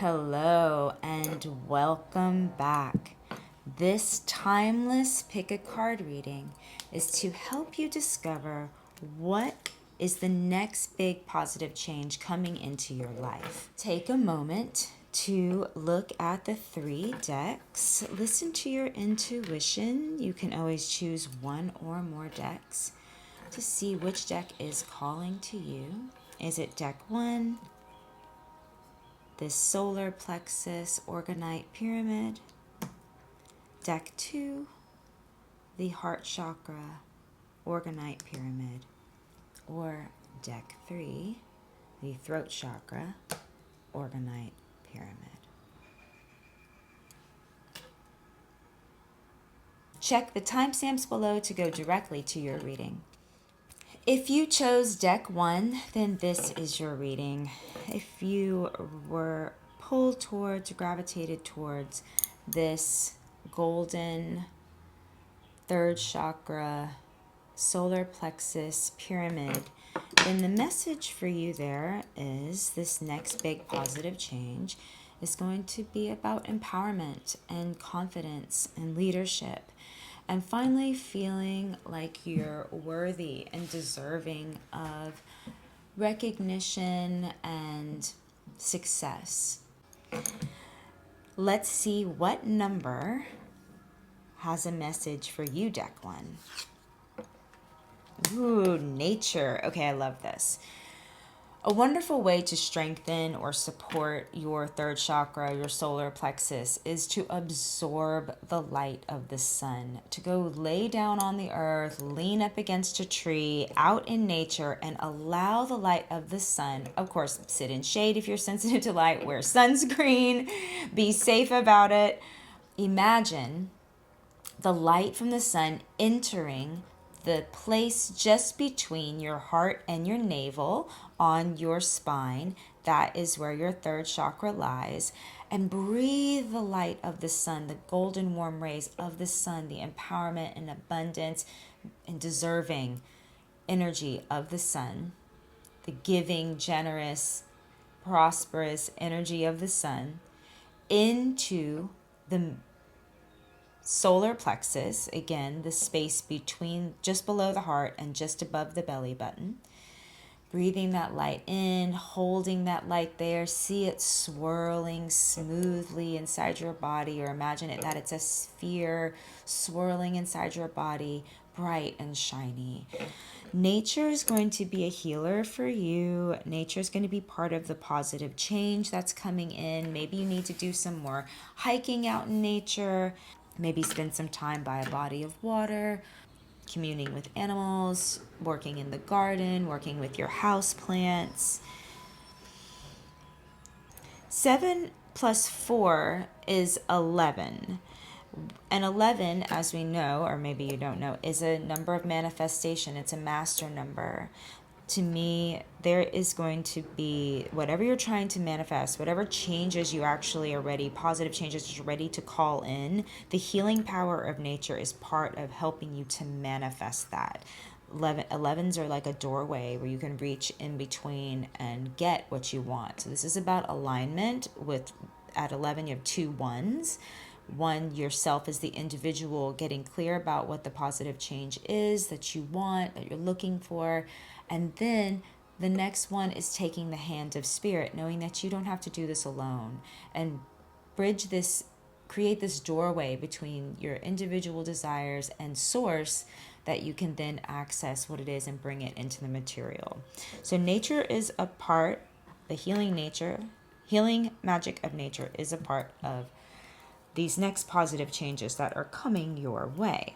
Hello and welcome back. This timeless pick a card reading is to help you discover what is the next big positive change coming into your life. Take a moment to look at the 3 decks. Listen to your intuition. You can always choose one or more decks to see which deck is calling to you. Is it deck 1? This solar plexus orgonite pyramid. Deck 2, the heart chakra orgonite pyramid. Or deck 3, the throat chakra orgonite pyramid. Check the timestamps below to go directly to your reading. If you chose deck 1, then this is your reading. If you were pulled towards, gravitated towards this golden third chakra solar plexus pyramid, then the message for you there is this next big positive change is going to be about empowerment and confidence and leadership. And finally feeling like you're worthy and deserving of recognition and success. Let's see what number has a message for you, deck 1. Ooh, nature. Okay, I love this. A wonderful way to strengthen or support your third chakra, your solar plexus, is to absorb the light of the sun, to go lay down on the earth, lean up against a tree, out in nature, and allow the light of the sun. Of course, sit in shade if you're sensitive to light, wear sunscreen, be safe about it. Imagine the light from the sun entering the place just between your heart and your navel on your spine. That is where your third chakra lies. And breathe the light of the sun, the golden warm rays of the sun, the empowerment and abundance and deserving energy of the sun, the giving, generous, prosperous energy of the sun into the solar plexus, again, the space between just below the heart and just above the belly button. Breathing that light in, holding that light there, see it swirling smoothly inside your body, or imagine it that it's a sphere swirling inside your body, bright and shiny. Nature is going to be a healer for you. Nature is going to be part of the positive change that's coming in. Maybe you need to do some more hiking out in nature. Maybe spend some time by a body of water, communing with animals, working in the garden, working with your house plants. 7 plus 4 is 11. And 11, as we know, or maybe you don't know, is a number of manifestation. It's a master number. To me, there is going to be whatever you're trying to manifest, whatever changes you actually are ready, positive changes you're ready to call in, the healing power of nature is part of helping you to manifest that. 11s are like a doorway where you can reach in between and get what you want. So this is about alignment. At 11, you have 2 1s. One, yourself as the individual, getting clear about what the positive change is that you want, that you're looking for. And then the next one is taking the hand of spirit, knowing that you don't have to do this alone, and create this doorway between your individual desires and source that you can then access what it is and bring it into the material. So nature is a part, the healing magic of nature is a part of these next positive changes that are coming your way.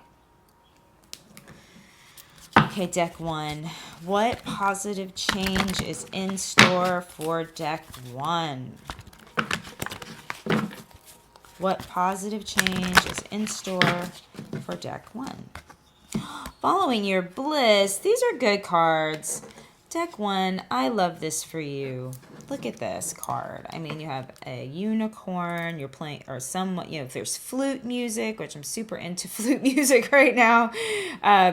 Okay, deck 1. What positive change is in store for deck 1? What positive change is in store for deck 1? Following your bliss. These are good cards. Deck 1, I love this for you. Look at this card. I mean, you have a unicorn, you're playing, or somewhat, there's flute music, which I'm super into flute music right now.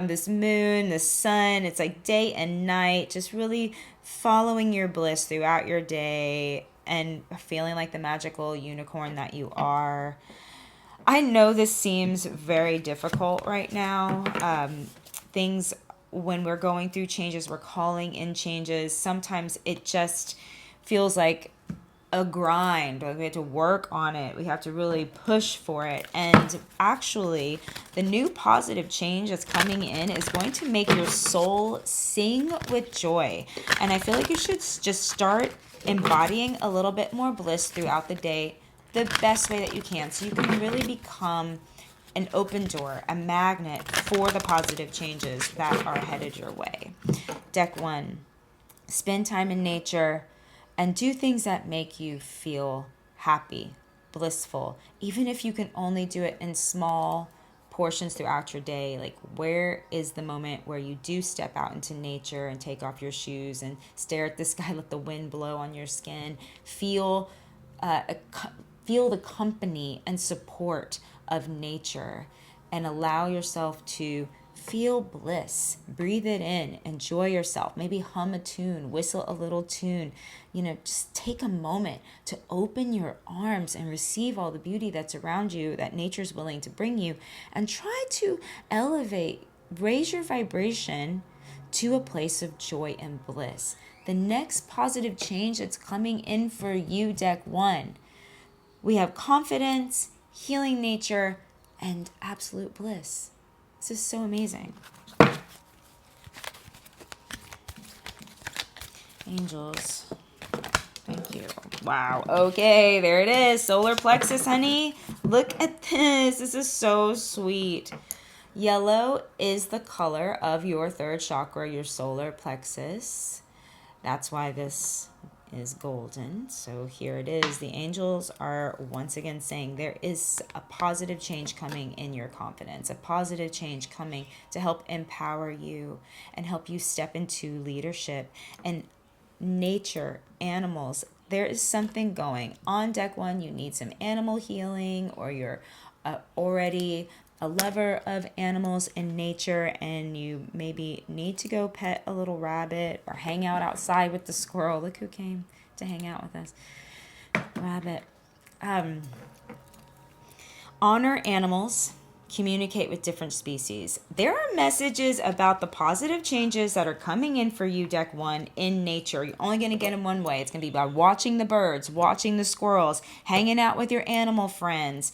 This moon, the sun, it's like day and night, just really following your bliss throughout your day, and feeling like the magical unicorn that you are. I know this seems very difficult right now. Things, when we're going through changes, we're calling in changes. Sometimes it just feels like a grind. Like we have to work on it. We have to really push for it. And actually, the new positive change that's coming in is going to make your soul sing with joy. And I feel like you should just start embodying a little bit more bliss throughout the day the best way that you can, so you can really become an open door, a magnet for the positive changes that are headed your way. Deck 1, spend time in nature and do things that make you feel happy, blissful, even if you can only do it in small portions throughout your day. Like, where is the moment where you do step out into nature and take off your shoes and stare at the sky, let the wind blow on your skin, feel the company and support of nature, and allow yourself to feel bliss. Breathe it in, enjoy yourself. Maybe hum a tune, whistle a little tune. Just take a moment to open your arms and receive all the beauty that's around you, that nature's willing to bring you, and try to elevate, raise your vibration to a place of joy and bliss. The next positive change that's coming in for you, Deck 1, we have confidence, healing nature, and absolute bliss. This is so amazing. Angels, thank you. Wow. Okay, there it is. Solar plexus, honey. Look at this. This is so sweet. Yellow is the color of your third chakra, your solar plexus. That's why this is golden. So here it is. The angels are once again saying there is a positive change coming in your confidence, a positive change coming to help empower you and help you step into leadership. And nature, animals, there is something going on. Deck 1, you need some animal healing, or you're already a lover of animals and nature, and you maybe need to go pet a little rabbit or hang out outside with the squirrel. Look who came to hang out with us. Rabbit. Honor animals. Communicate with different species. There are messages about the positive changes that are coming in for you, Deck 1, in nature. You're only going to get them one way. It's going to be by watching the birds, watching the squirrels, hanging out with your animal friends,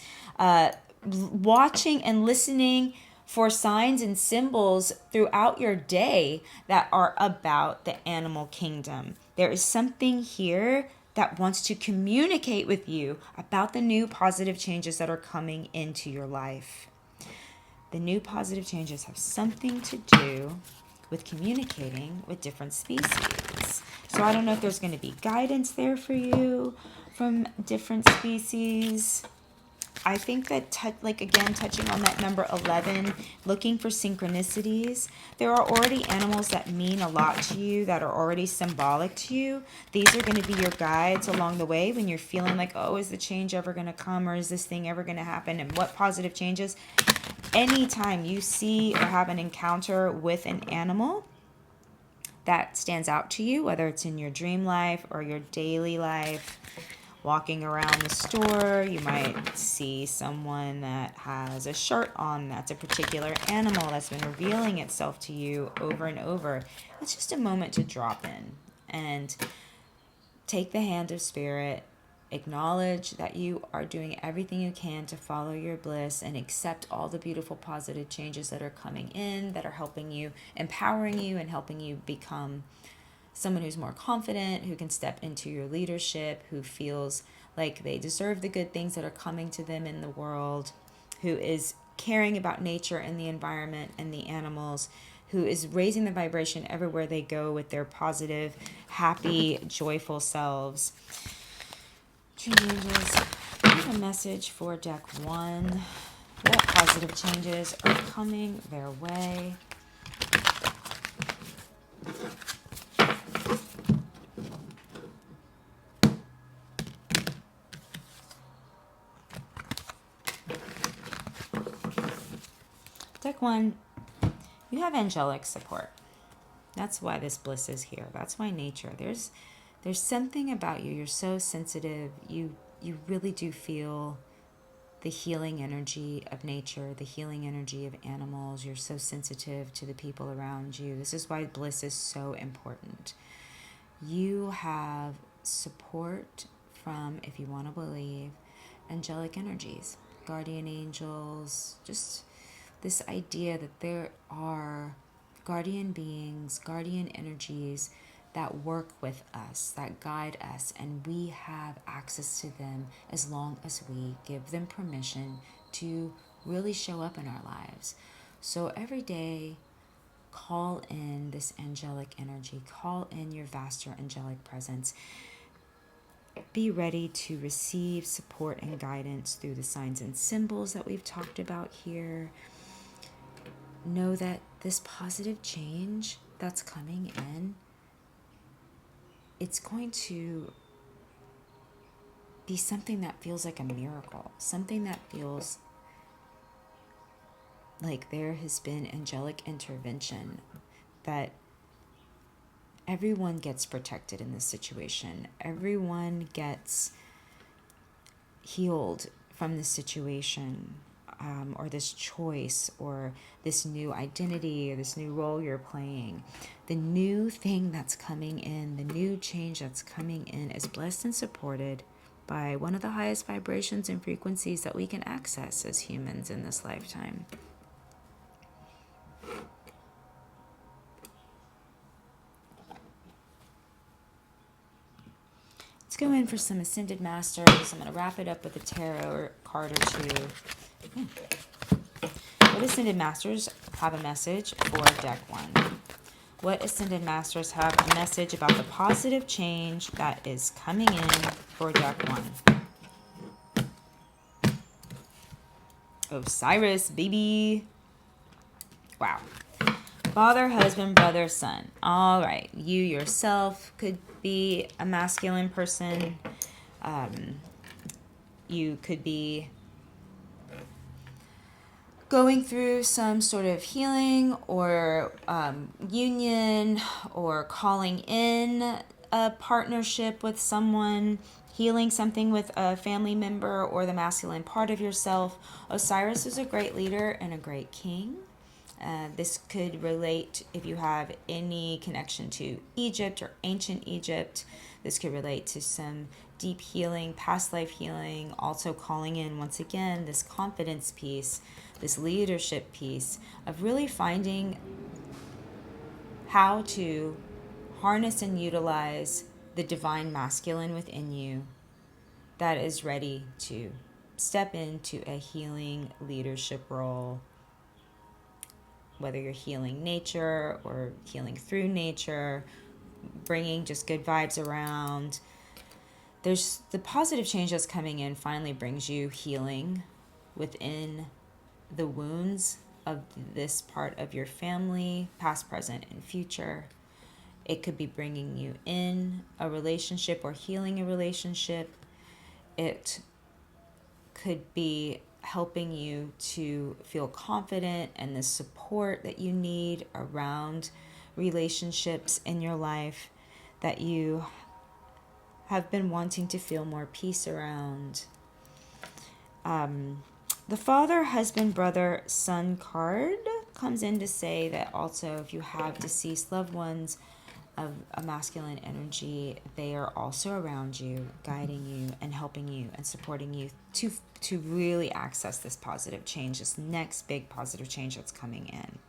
watching and listening for signs and symbols throughout your day that are about the animal kingdom. There is something here that wants to communicate with you about the new positive changes that are coming into your life. The new positive changes have something to do with communicating with different species. So I don't know if there's going to be guidance there for you from different species. I think that, touching on that number 11, looking for synchronicities, there are already animals that mean a lot to you, that are already symbolic to you. These are going to be your guides along the way when you're feeling like, oh, is the change ever going to come, or is this thing ever going to happen, and what positive changes? Anytime you see or have an encounter with an animal that stands out to you, whether it's in your dream life or your daily life, walking around the store, you might see someone that has a shirt on that's a particular animal that's been revealing itself to you over and over. It's just a moment to drop in and take the hand of spirit, acknowledge that you are doing everything you can to follow your bliss, and accept all the beautiful positive changes that are coming in, that are helping you, empowering you, and helping you become someone who's more confident, who can step into your leadership, who feels like they deserve the good things that are coming to them in the world, who is caring about nature and the environment and the animals, who is raising the vibration everywhere they go with their positive, happy, joyful selves. Dream Angels, give a message for Deck 1. What positive changes are coming their way? Deck 1, you have angelic support. That's why this bliss is here. That's why nature. There's There's something about you. You're so sensitive. You really do feel the healing energy of nature, the healing energy of animals. You're so sensitive to the people around you. This is why bliss is so important. You have support from, if you want to believe, angelic energies, guardian angels, just this idea that there are guardian beings, guardian energies that work with us, that guide us, and we have access to them as long as we give them permission to really show up in our lives. So every day, call in this angelic energy, call in your vaster angelic presence. Be ready to receive support and guidance through the signs and symbols that we've talked about here. Know that this positive change that's coming in, it's going to be something that feels like a miracle, something that feels like there has been angelic intervention, that everyone gets protected in this situation. Everyone gets healed from this situation, or this choice, or this new identity, or this new role you're playing. The new thing that's coming in, the new change that's coming in is blessed and supported by one of the highest vibrations and frequencies that we can access as humans in this lifetime. Let's go in for some Ascended Masters. I'm going to wrap it up with a tarot card or two. What Ascended Masters have a message for deck 1? What Ascended Masters have a message about the positive change that is coming in for deck 1? Osiris, baby. Wow. Father, husband, brother, son. All right. You yourself could be a masculine person. You could be going through some sort of healing or union, or calling in a partnership with someone, healing something with a family member or the masculine part of yourself. Osiris is a great leader and a great king. This could relate if you have any connection to Egypt or ancient Egypt. This could relate to some deep healing, past life healing, also calling in, once again, this confidence piece, this leadership piece of really finding how to harness and utilize the divine masculine within you that is ready to step into a healing leadership role. Whether you're healing nature or healing through nature, bringing just good vibes around. There's the positive change that's coming in finally brings you healing within the wounds of this part of your family, past, present, and future. It could be bringing you in a relationship or healing a relationship. It could be helping you to feel confident and the support that you need around relationships in your life that you have been wanting to feel more peace around. The father, husband, brother, son card comes in to say that also if you have deceased loved ones of a masculine energy, they are also around you, guiding you and helping you and supporting you to really access this positive change, this next big positive change that's coming in.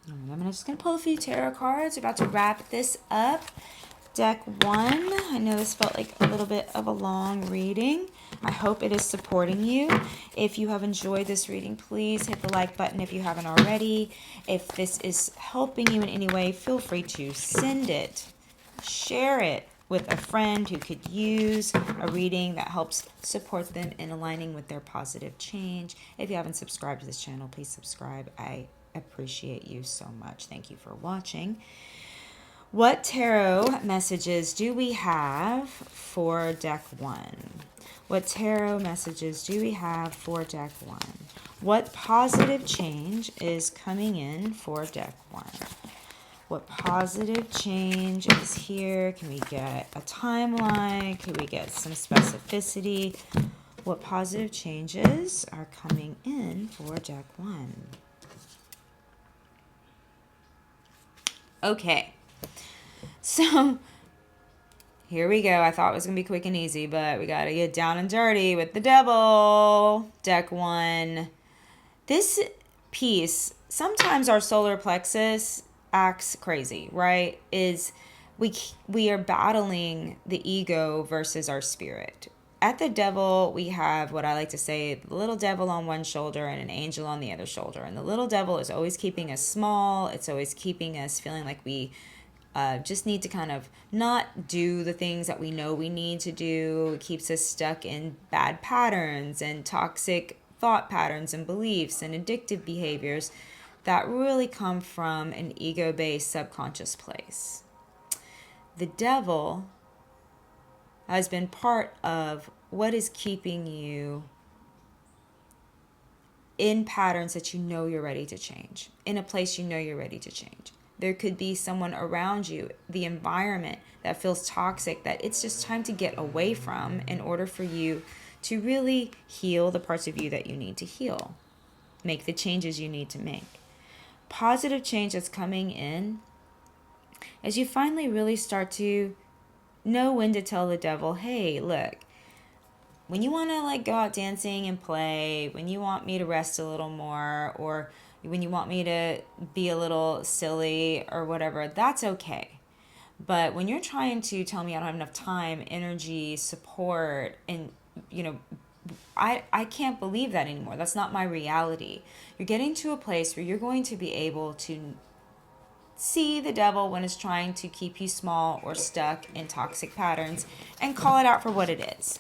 And I'm just going to pull a few tarot cards. We're about to wrap this up. Deck 1. I know this felt like a little bit of a long reading. I hope it is supporting you. If you have enjoyed this reading, please hit the like button if you haven't already. If this is helping you in any way, feel free to send it, share it with a friend who could use a reading that helps support them in aligning with their positive change. If you haven't subscribed to this channel, please subscribe. I appreciate you so much. Thank you for watching. What tarot messages do we have for deck 1? What tarot messages do we have for deck 1? What positive change is coming in for deck 1? What positive change is here? Can we get a timeline? Can we get some specificity? What positive changes are coming in for deck 1? Okay, so here we go. I thought it was going to be quick and easy, but we got to get down and dirty with the devil. Deck 1. This piece, sometimes our solar plexus acts crazy, right? We are battling the ego versus our spirit. At the devil, we have what I like to say, the little devil on one shoulder and an angel on the other shoulder. And the little devil is always keeping us small. It's always keeping us feeling like we just need to kind of not do the things that we know we need to do. It keeps us stuck in bad patterns and toxic thought patterns and beliefs and addictive behaviors that really come from an ego-based subconscious place. The devil has been part of what is keeping you in patterns that you know you're ready to change, in a place you know you're ready to change. There could be someone around you, the environment that feels toxic, that it's just time to get away from in order for you to really heal the parts of you that you need to heal. Make the changes you need to make. Positive change that's coming in as you finally really start to know when to tell the devil, hey, look, when you want to go out dancing and play, when you want me to rest a little more, or when you want me to be a little silly or whatever, that's okay. But when you're trying to tell me I don't have enough time, energy, support, and I can't believe that anymore. That's not my reality. You're getting to a place where you're going to be able to see the devil when it's trying to keep you small or stuck in toxic patterns and call it out for what it is.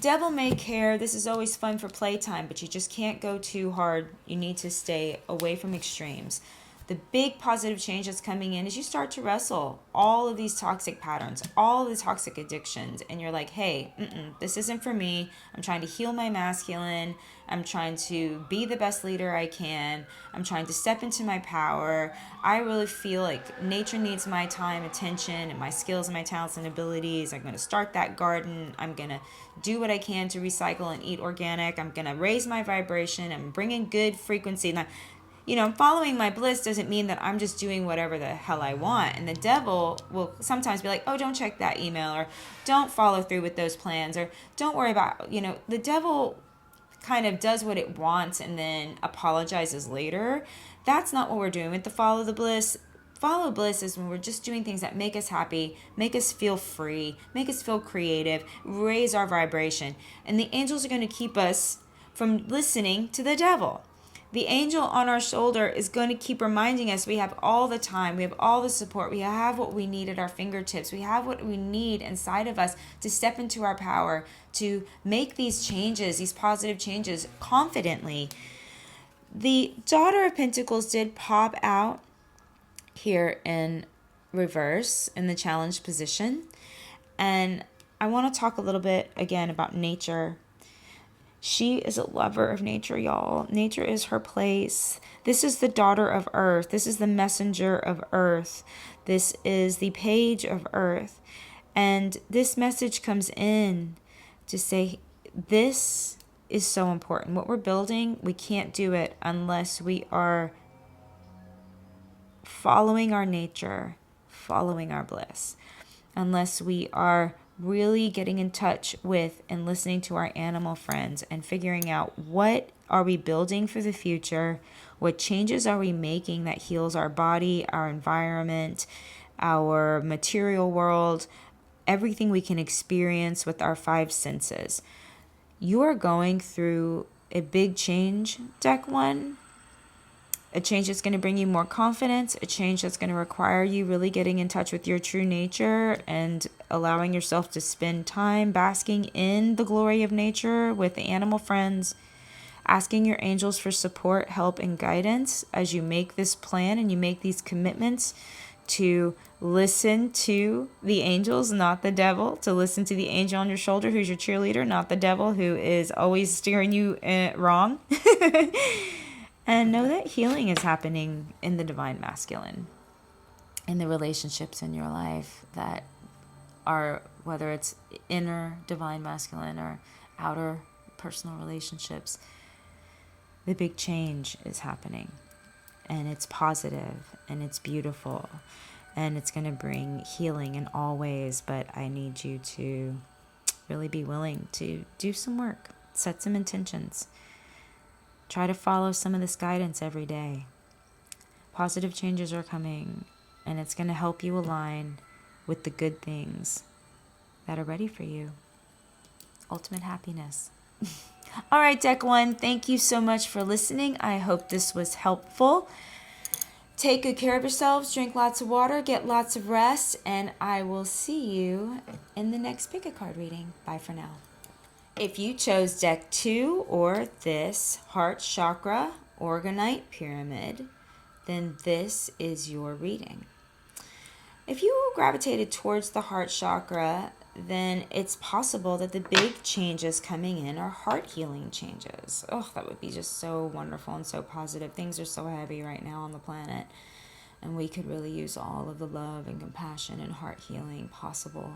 Devil may care. This is always fun for playtime, but you just can't go too hard. You need to stay away from extremes. The big positive change that's coming in is you start to wrestle all of these toxic patterns, all of the toxic addictions, and you're like, hey, this isn't for me. I'm trying to heal my masculine. I'm trying to be the best leader I can. I'm trying to step into my power. I really feel like nature needs my time, attention, and my skills and my talents and abilities. I'm going to start that garden. I'm going to do what I can to recycle and eat organic. I'm going to raise my vibration. I'm bringing good frequency. Now, following my bliss doesn't mean that I'm just doing whatever the hell I want. And the devil will sometimes be like, oh, don't check that email, or don't follow through with those plans, or don't worry about, the devil kind of does what it wants and then apologizes later. That's not what we're doing with the follow the bliss. Follow bliss is when we're just doing things that make us happy, make us feel free, make us feel creative, raise our vibration. And the angels are going to keep us from listening to the devil. The angel on our shoulder is going to keep reminding us we have all the time, we have all the support, we have what we need at our fingertips, we have what we need inside of us to step into our power, to make these changes, these positive changes confidently. The Daughter of Pentacles did pop out here in reverse in the challenge position. And I want to talk a little bit again about nature. She is a lover of nature, y'all. Nature is her place. This is the daughter of earth. This is the messenger of earth. This is the page of earth. And this message comes in to say, this is so important. What we're building, we can't do it unless we are following our nature, following our bliss. Unless we are really getting in touch with and listening to our animal friends and figuring out what are we building for the future, what changes are we making that heals our body, our environment, our material world, everything we can experience with our 5 senses. You are going through a big change, deck 1. A change that's going to bring you more confidence, a change that's going to require you really getting in touch with your true nature and allowing yourself to spend time basking in the glory of nature with the animal friends, asking your angels for support, help, and guidance as you make this plan and you make these commitments to listen to the angels, not the devil, to listen to the angel on your shoulder who's your cheerleader, not the devil who is always steering you wrong. And know that healing is happening in the divine masculine. in the relationships in your life that are, whether it's inner divine masculine or outer personal relationships, the big change is happening. And it's positive and it's beautiful and it's going to bring healing in all ways. But I need you to really be willing to do some work, set some intentions, try to follow some of this guidance every day. Positive changes are coming, and it's going to help you align with the good things that are ready for you. Ultimate happiness. All right, Deck 1, thank you so much for listening. I hope this was helpful. Take good care of yourselves, drink lots of water, get lots of rest, and I will see you in the next pick a card reading. Bye for now. If you chose Deck 2 or this Heart Chakra Orgonite Pyramid, then this is your reading. If you gravitated towards the Heart Chakra, then it's possible that the big changes coming in are heart healing changes. Oh, that would be just so wonderful and so positive. Things are so heavy right now on the planet, and we could really use all of the love and compassion and heart healing possible.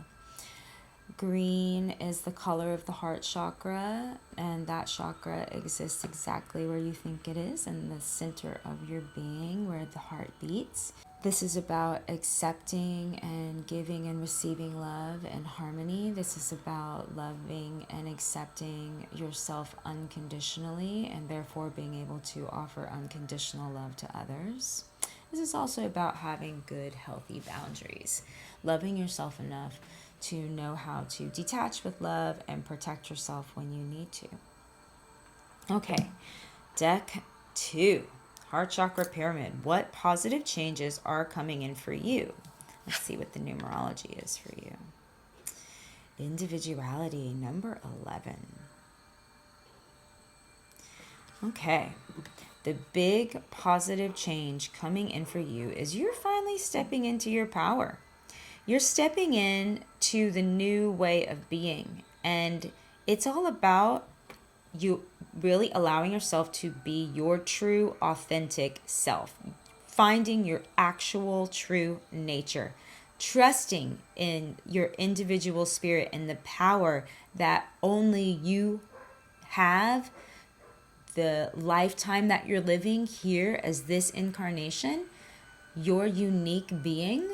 Green is the color of the heart chakra, and that chakra exists exactly where you think it is, in the center of your being, where the heart beats. This is about accepting and giving and receiving love and harmony. This is about loving and accepting yourself unconditionally, and therefore being able to offer unconditional love to others. This is also about having good, healthy boundaries, loving yourself enough to know how to detach with love and protect yourself when you need to. Okay, Deck 2, Heart Chakra Pyramid. What positive changes are coming in for you? Let's see what the numerology is for you. Individuality, number 11. Okay, the big positive change coming in for you is you're finally stepping into your power. You're stepping in to the new way of being, and it's all about you really allowing yourself to be your true, authentic self, finding your actual true nature, trusting in your individual spirit and the power that only you have, the lifetime that you're living here as this incarnation, your unique being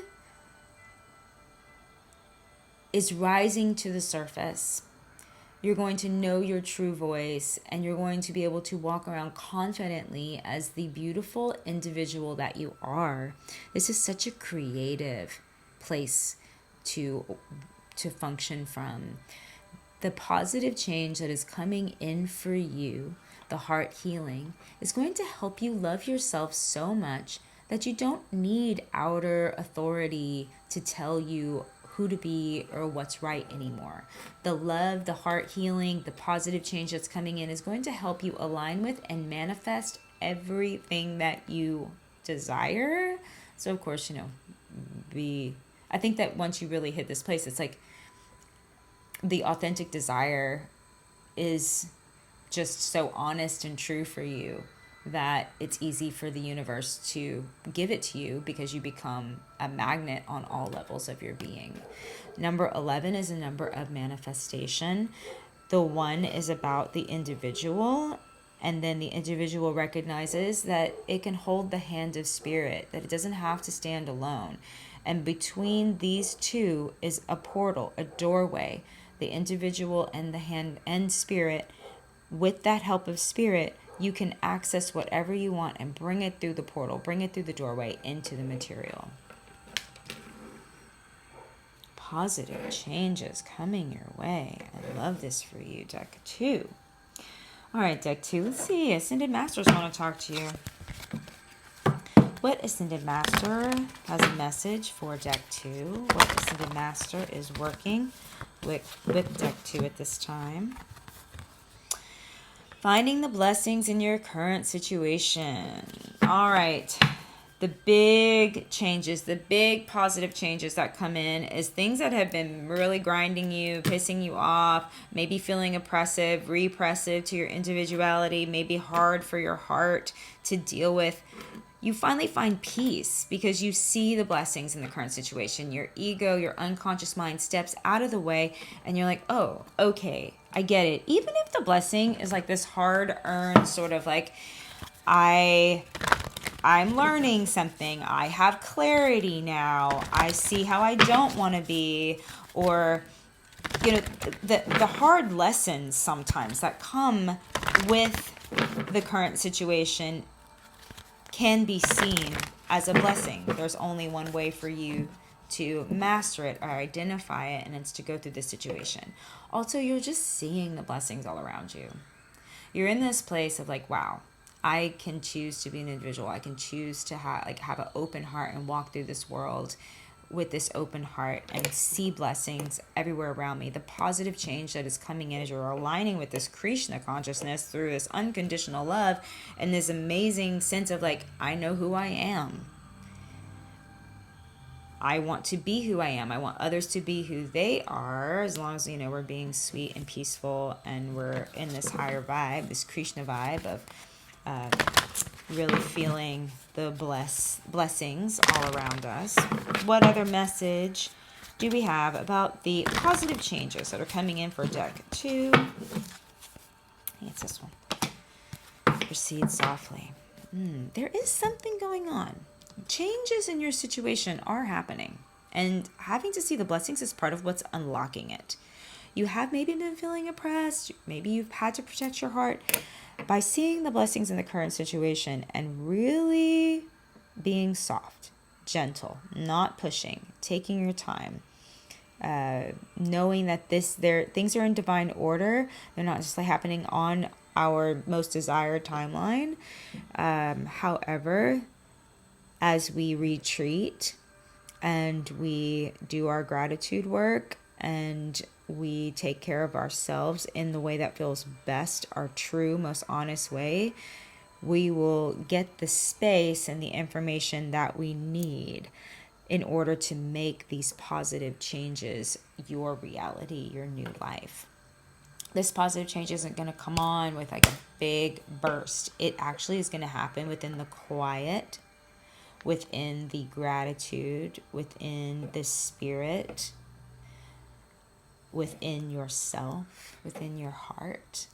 is rising to the surface. You're going to know your true voice, and you're going to be able to walk around confidently as the beautiful individual that you are. This is such a creative place to function from. The positive change that is coming in for you, the heart healing, is going to help you love yourself so much that you don't need outer authority to tell you who to be or what's right anymore. The love, the heart healing, the positive change that's coming in is going to help you align with and manifest everything that you desire. So of course, I think that once you really hit this place, it's like the authentic desire is just so honest and true for you that it's easy for the universe to give it to you, because you become a magnet on all levels of your being. Number 11 is a number of manifestation. The 1 is about the individual, and then the individual recognizes that it can hold the hand of spirit, that it doesn't have to stand alone. And between these two is a portal, a doorway. The individual and the hand and spirit, with that help of spirit, you can access whatever you want and bring it through the portal, bring it through the doorway into the material. Positive changes coming your way. I love this for you, Deck 2. All right, Deck 2, let's see. Ascended Masters want to talk to you. What Ascended Master has a message for Deck 2? What Ascended Master is working with Deck 2 at this time? Finding the blessings in your current situation. All right. The big changes, the big positive changes that come in is things that have been really grinding you, pissing you off, maybe feeling oppressive, repressive to your individuality, maybe hard for your heart to deal with. you finally find peace because you see the blessings in the current situation. Your ego, your unconscious mind steps out of the way and you're like, oh, okay, I get it. Even if the blessing is like this hard earned sort of like, I'm learning something. I have clarity now. I see how I don't want to be. Or, you know, the hard lessons sometimes that come with the current situation can be seen as a blessing. There's only one way for you to master it or identify it, and it's to go through the situation. Also, you're just seeing the blessings all around you. You're in this place of like, wow, I can choose to be an individual. I can choose to have an open heart and walk through this world with this open heart and see blessings everywhere around me. The positive change that is coming in as you're aligning with this Krishna consciousness through this unconditional love and this amazing sense of like, I know who I am. I want to be who I am. I want others to be who they are, as long as, you know, we're being sweet and peaceful and we're in this higher vibe, this Krishna vibe of really feeling the blessings all around us. What other message do we have about the positive changes that are coming in for deck 2? I think it's this one. Proceed softly. There is something going on. Changes in your situation are happening, and having to see the blessings is part of what's unlocking it. You have maybe been feeling oppressed. Maybe you've had to protect your heart. By seeing the blessings in the current situation and really being soft, gentle, not pushing, taking your time, knowing that things are in divine order. They're not just like happening on our most desired timeline. However, as we retreat and we do our gratitude work and we take care of ourselves in the way that feels best, our true, most honest way, we will get the space and the information that we need in order to make these positive changes your reality, your new life. This positive change isn't going to come on with like a big burst. It actually is going to happen within the quiet, within the gratitude, within the spirit, within yourself, within your heart.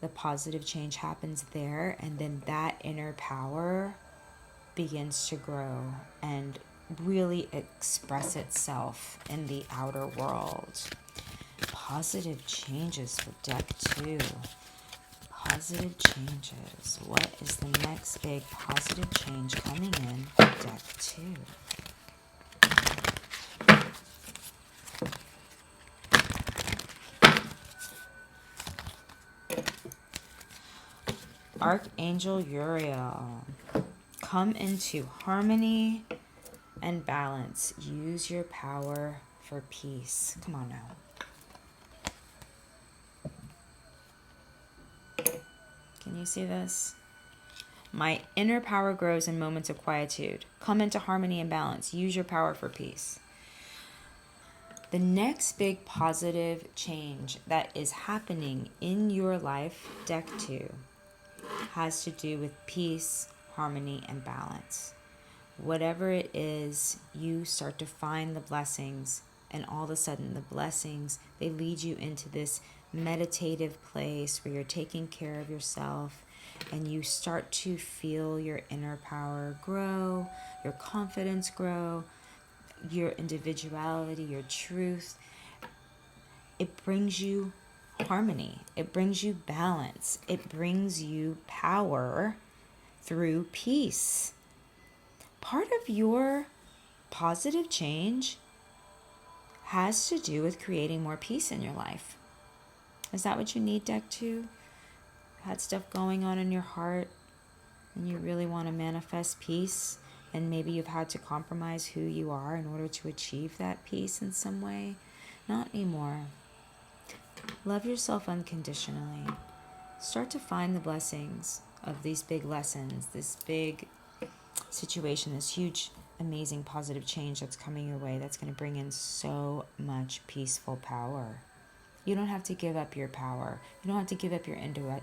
The positive change happens there, and then that inner power begins to grow and really express itself in the outer world. Positive changes for deck 2. Positive changes. What is the next big positive change coming in for deck 2? Archangel Uriel. Come into harmony and balance. Use your power for peace. Come on now. Can you see this? My inner power grows in moments of quietude. Come into harmony and balance. Use your power for peace. The next big positive change that is happening in your life, deck 2, has to do with peace, harmony, and balance. Whatever it is, you start to find the blessings, and all of a sudden the blessings, they lead you into this meditative place where you're taking care of yourself, and you start to feel your inner power grow, your confidence grow, your individuality, your truth. It brings you harmony. It brings you balance. It brings you power through peace. Part of your positive change has to do with creating more peace in your life. Is that what you need, deck 2? Had stuff going on in your heart and you really want to manifest peace, and maybe you've had to compromise who you are in order to achieve that peace in some way? Not anymore. Love yourself unconditionally. Start to find the blessings of these big lessons, this big situation, this huge, amazing, positive change that's coming your way that's going to bring in so much peaceful power. You don't have to give up your power. You don't have to give up your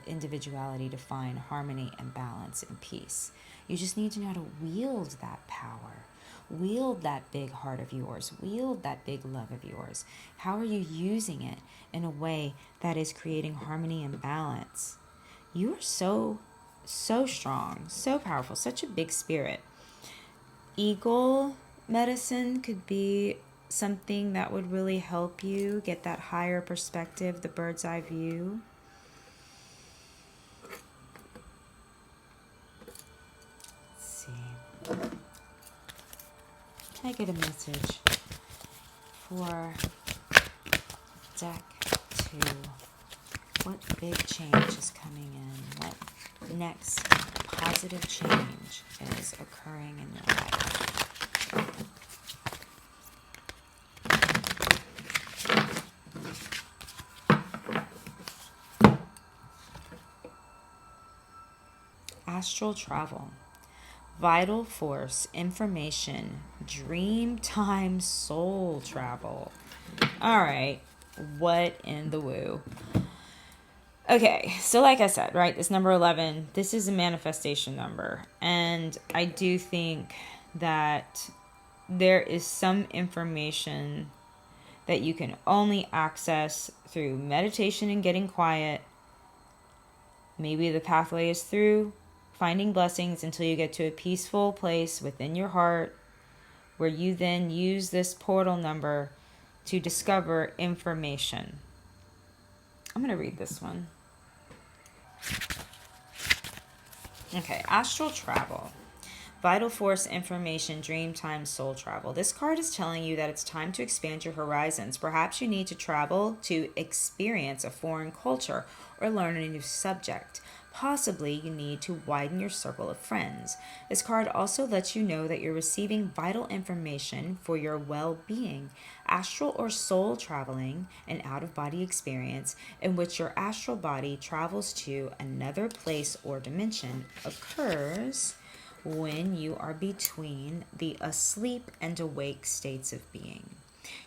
individuality to find harmony and balance and peace. You just need to know how to wield that power. Wield that big heart of yours. Wield that big love of yours. How are you using it in a way that is creating harmony and balance? You are so strong, so powerful, such a big spirit. Eagle medicine could be something that would really help you get that higher perspective, the bird's eye view. Let's see. Can I get a message for deck 2? What big change is coming in? What next positive change is occurring in your life? Astral travel, vital force, information, dream time, soul travel. All right, what in the woo? Okay, so like I said, right, this number 11, this is a manifestation number. And I do think that there is some information that you can only access through meditation and getting quiet. Maybe the pathway is through finding blessings until you get to a peaceful place within your heart where you then use this portal number to discover information. I'm going to read this one. Okay, astral travel. Vital force, information, dream time, soul travel. This card is telling you that it's time to expand your horizons. Perhaps you need to travel to experience a foreign culture or learn a new subject. Possibly you need to widen your circle of friends. This card also lets you know that you're receiving vital information for your well-being. Astral or soul traveling, an out-of-body experience in which your astral body travels to another place or dimension, occurs when you are between the asleep and awake states of being.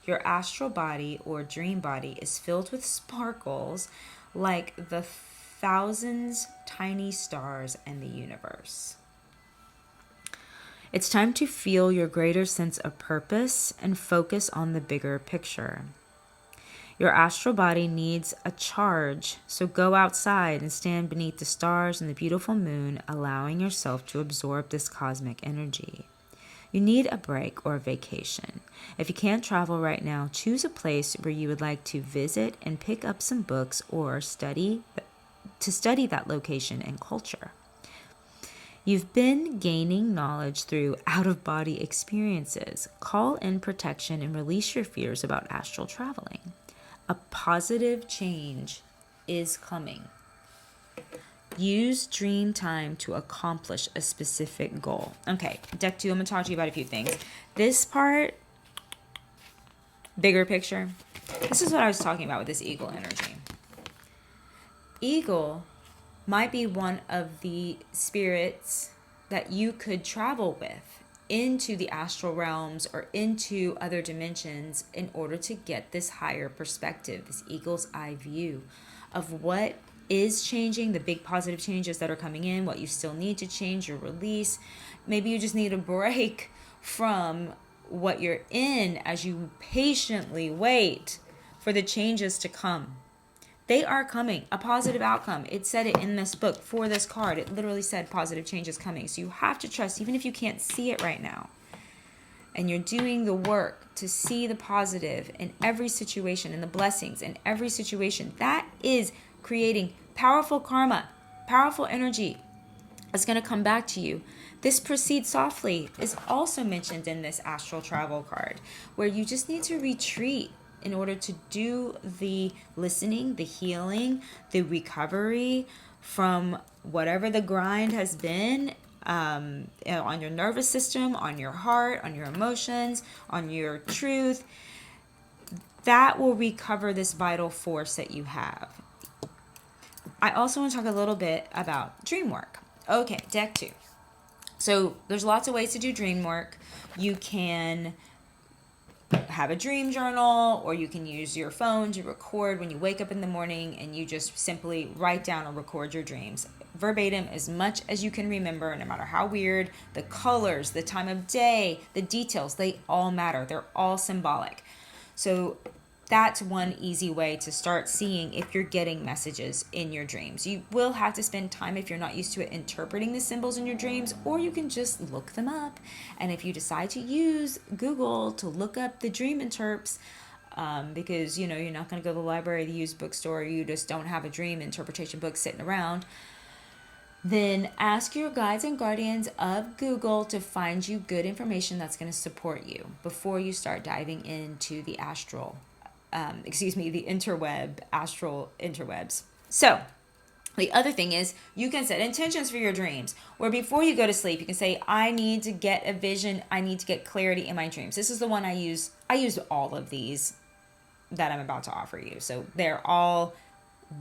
Your astral body or dream body is filled with sparkles like the thousands tiny stars in the universe. It's time to feel your greater sense of purpose and focus on the bigger picture. Your astral body needs a charge, so go outside and stand beneath the stars and the beautiful moon, allowing yourself to absorb this cosmic energy. You need a break or a vacation. If you can't travel right now, choose a place where you would like to visit and pick up some books or study that location and culture. You've been gaining knowledge through out-of-body experiences. Call in protection and release your fears about astral traveling. A positive change is coming. Use dream time to accomplish a specific goal. Okay, deck 2, I'm going to talk to you about a few things. This part, bigger picture, this is what I was talking about with this eagle energy. Eagle might be one of the spirits that you could travel with into the astral realms or into other dimensions in order to get this higher perspective, this eagle's eye view of what is changing, the big positive changes that are coming in, what you still need to change or release. Maybe you just need a break from what you're in as you patiently wait for the changes to come. They are coming, a positive outcome. It said it in this book for this card. It literally said positive change is coming. So you have to trust, even if you can't see it right now. And you're doing the work to see the positive in every situation and the blessings in every situation. That is creating powerful karma, powerful energy that's going to come back to you. This proceed softly is also mentioned in this astral travel card, where you just need to retreat in order to do the listening, the healing, the recovery from whatever the grind has been on your nervous system, on your heart, on your emotions, on your truth. That will recover this vital force that you have. I also want to talk a little bit about dream work. Okay, deck 2. So there's lots of ways to do dream work. You can have a dream journal, or you can use your phone to record when you wake up in the morning and you just simply write down or record your dreams. verbatim as much as you can remember, no matter how weird. The colors, the time of day, the details, they all matter. They're all symbolic. So that's one easy way to start seeing if you're getting messages in your dreams. You will have to spend time, if you're not used to it, interpreting the symbols in your dreams, or you can just look them up. And if you decide to use Google to look up the dream interps, because you're not going to go to the library, the used bookstore, you just don't have a dream interpretation book sitting around, then ask your guides and guardians of Google to find you good information that's going to support you before you start diving into the astral interwebs. So the other thing is, you can set intentions for your dreams, where before you go to sleep, you can say, I need to get a vision. I need to get clarity in my dreams. This is the one I use. I use all of these that I'm about to offer you. So they're all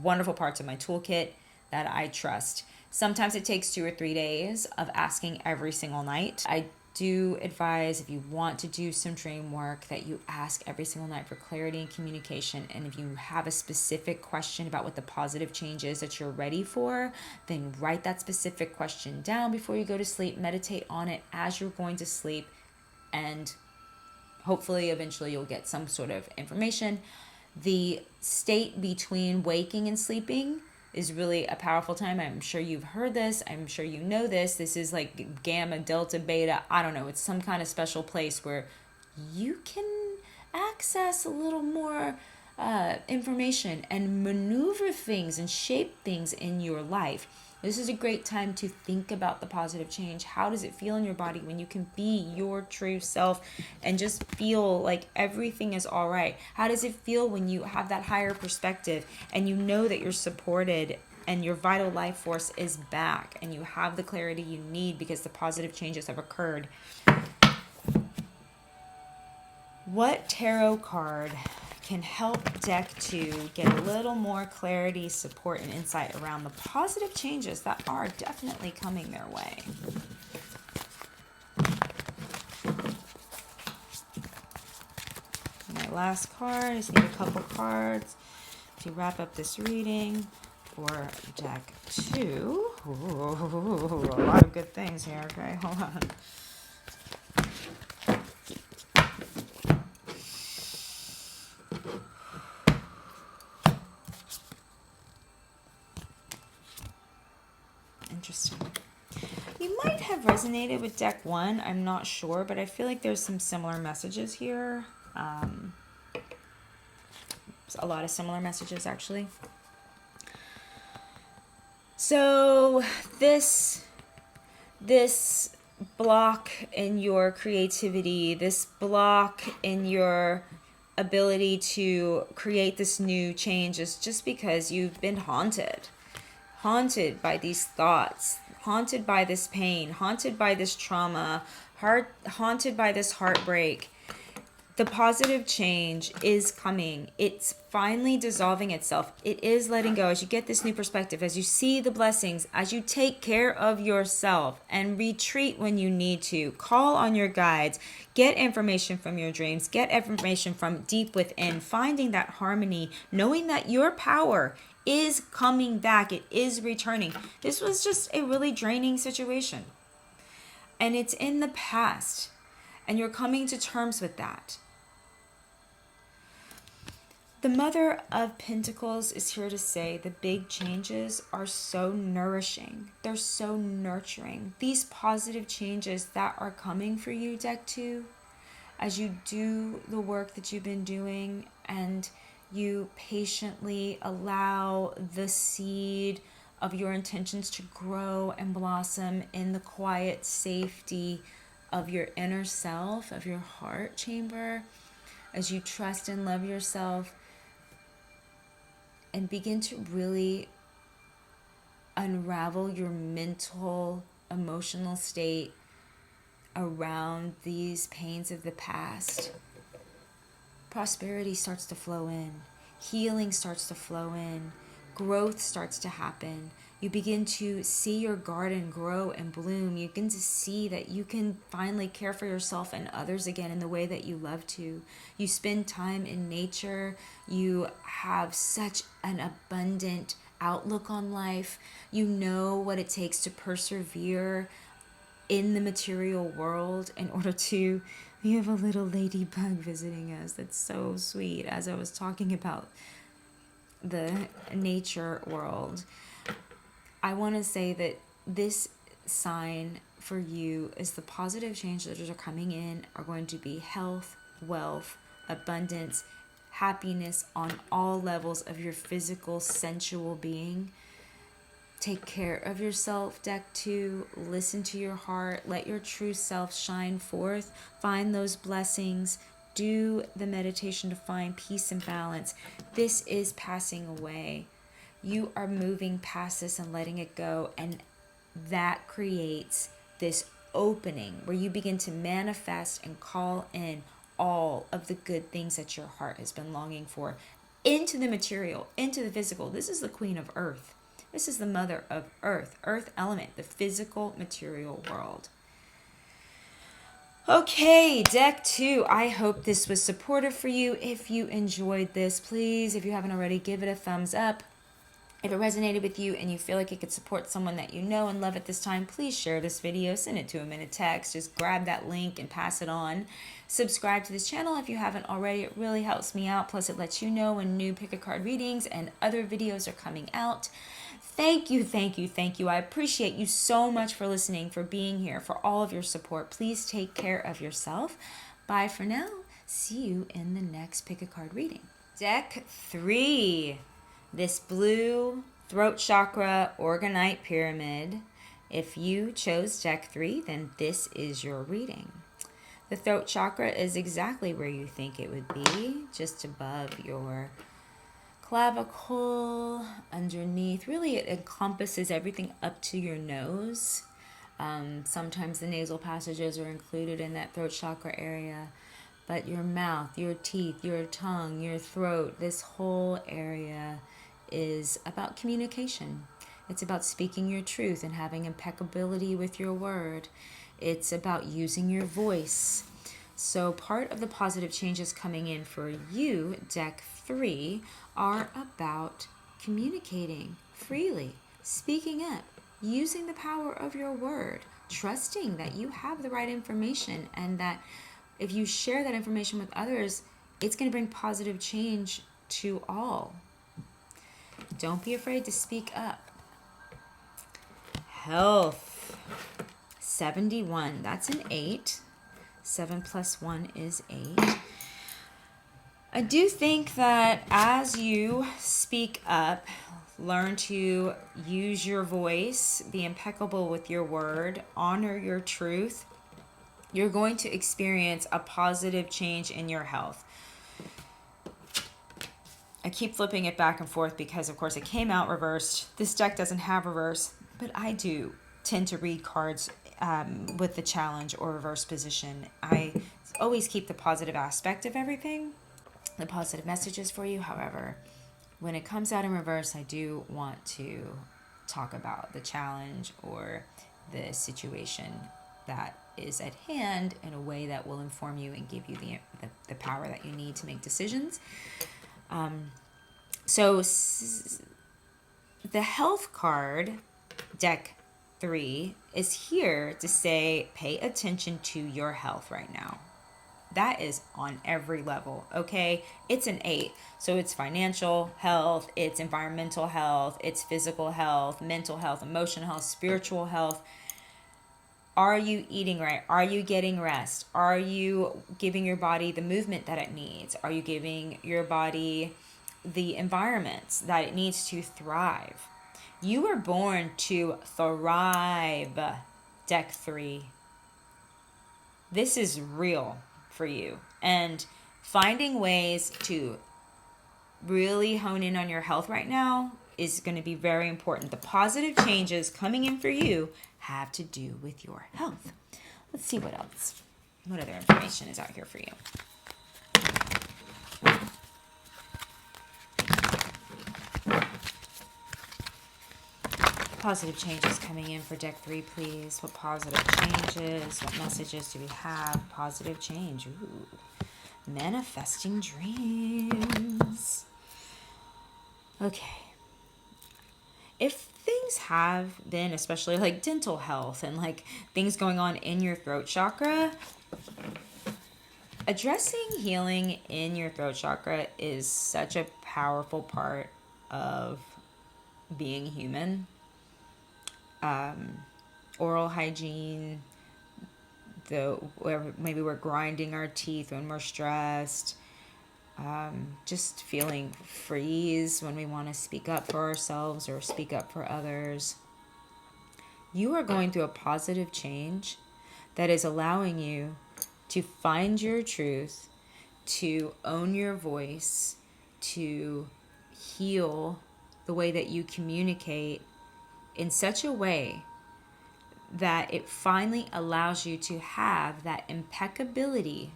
wonderful parts of my toolkit that I trust. Sometimes it takes 2 or 3 days of asking every single night. I do advise, if you want to do some dream work, that you ask every single night for clarity and communication. And if you have a specific question about what the positive change is that you're ready for, then write that specific question down before you go to sleep. Meditate on it as you're going to sleep, and hopefully eventually you'll get some sort of information. The state between waking and sleeping is really a powerful time. I'm sure you've heard this. I'm sure you know this. This is like gamma, delta, beta. I don't know. It's some kind of special place where you can access a little more information and maneuver things and shape things in your life. This is a great time to think about the positive change. How does it feel in your body when you can be your true self and just feel like everything is all right? How does it feel when you have that higher perspective and you know that you're supported and your vital life force is back and you have the clarity you need because the positive changes have occurred? What tarot card can help deck 2 get a little more clarity, support, and insight around the positive changes that are definitely coming their way? My last card, I just need a couple cards to wrap up this reading for deck 2. Ooh, a lot of good things here. Okay, hold on. Interesting. You might have resonated with deck 1. I'm not sure, but I feel like there's some similar messages here. A lot of similar messages, actually. So this block in your creativity, this block in your ability to create this new change is just because you've been haunted by these thoughts, haunted by this pain, haunted by this trauma, haunted by this heartbreak. The positive change is coming. It's finally dissolving itself. It is letting go as you get this new perspective, as you see the blessings, as you take care of yourself and retreat when you need to. Call on your guides. Get information from your dreams. Get information from deep within. Finding that harmony, knowing that your power is coming back. It is returning. This was just a really draining situation. And it's in the past. And you're coming to terms with that. The Mother of Pentacles is here to say the big changes are so nourishing. They're so nurturing. These positive changes that are coming for you, deck 2, as you do the work that you've been doing and you patiently allow the seed of your intentions to grow and blossom in the quiet safety of your inner self, of your heart chamber, as you trust and love yourself and begin to really unravel your mental, emotional state around these pains of the past. Prosperity starts to flow in. Healing starts to flow in. Growth starts to happen. You begin to see your garden grow and bloom. You begin to see that you can finally care for yourself and others again in the way that you love to. You spend time in nature. You have such an abundant outlook on life. You know what it takes to persevere in the material world in order to. We have a little ladybug visiting us. That's so sweet. As I was talking about the nature world, I want to say that this sign for you is the positive changes that are coming in are going to be health, wealth, abundance, happiness on all levels of your physical, sensual being. Take care of yourself, deck 2. Listen to your heart. Let your true self shine forth. Find those blessings. Do the meditation to find peace and balance. This is passing away. You are moving past this and letting it go. And that creates this opening where you begin to manifest and call in all of the good things that your heart has been longing for into the material, into the physical. This is the Queen of Earth. This is the mother of Earth, Earth element, the physical material world. Okay, deck 2. I hope this was supportive for you. If you enjoyed this, please, if you haven't already, give it a thumbs up. If it resonated with you and you feel like it could support someone that you know and love at this time, please share this video. Send it to them in a text. Just grab that link and pass it on. Subscribe to this channel if you haven't already. It really helps me out. Plus, it lets you know when new pick a card readings and other videos are coming out. Thank you, thank you, thank you. I appreciate you so much for listening, for being here, for all of your support. Please take care of yourself. Bye for now. See you in the next pick a card reading. Deck 3. This blue throat chakra orgonite pyramid. If you chose deck 3, then this is your reading. The throat chakra is exactly where you think it would be, just above your clavicle, underneath. Really, it encompasses everything up to your nose. Sometimes the nasal passages are included in that throat chakra area. But your mouth, your teeth, your tongue, your throat, this whole area is about communication. It's about speaking your truth and having impeccability with your word. It's about using your voice. So part of the positive changes coming in for you, deck 3, are about communicating freely, speaking up, using the power of your word, trusting that you have the right information and that if you share that information with others, it's going to bring positive change to all. Don't be afraid to speak up. Health. 71. That's an 8. 7 plus 1 is 8. I do think that as you speak up, learn to use your voice, be impeccable with your word, honor your truth, you're going to experience a positive change in your health. I keep flipping it back and forth because, of course, it came out reversed. This deck doesn't have reverse, but I do tend to read cards with the challenge or reverse position. I always keep the positive aspect of everything, the positive messages for you. However, when it comes out in reverse, I do want to talk about the challenge or the situation that is at hand in a way that will inform you and give you the power that you need to make decisions. So the health card, deck 3, is here to say pay attention to your health right now. That is on every level, okay? It's an 8, so it's financial health, it's environmental health, it's physical health, mental health, emotional health, spiritual health. Are you eating right? Are you getting rest? Are you giving your body the movement that it needs? Are you giving your body the environments that it needs to thrive? You were born to thrive, deck 3. This is real for you. And finding ways to really hone in on your health right now is going to be very important. The positive changes coming in for you have to do with your health. Let's see what else. What other information is out here for you? Positive changes coming in for deck 3, please. What positive changes? What messages do we have? Positive change. Ooh. Manifesting dreams. Okay. if things have been, especially like dental health and like things going on in your throat chakra, addressing healing in your throat chakra is such a powerful part of being human. Oral hygiene, maybe we're grinding our teeth when we're stressed, just feeling freeze when we want to speak up for ourselves or speak up for others. You are going through a positive change that is allowing you to find your truth, to own your voice, to heal the way that you communicate in such a way that it finally allows you to have that impeccability,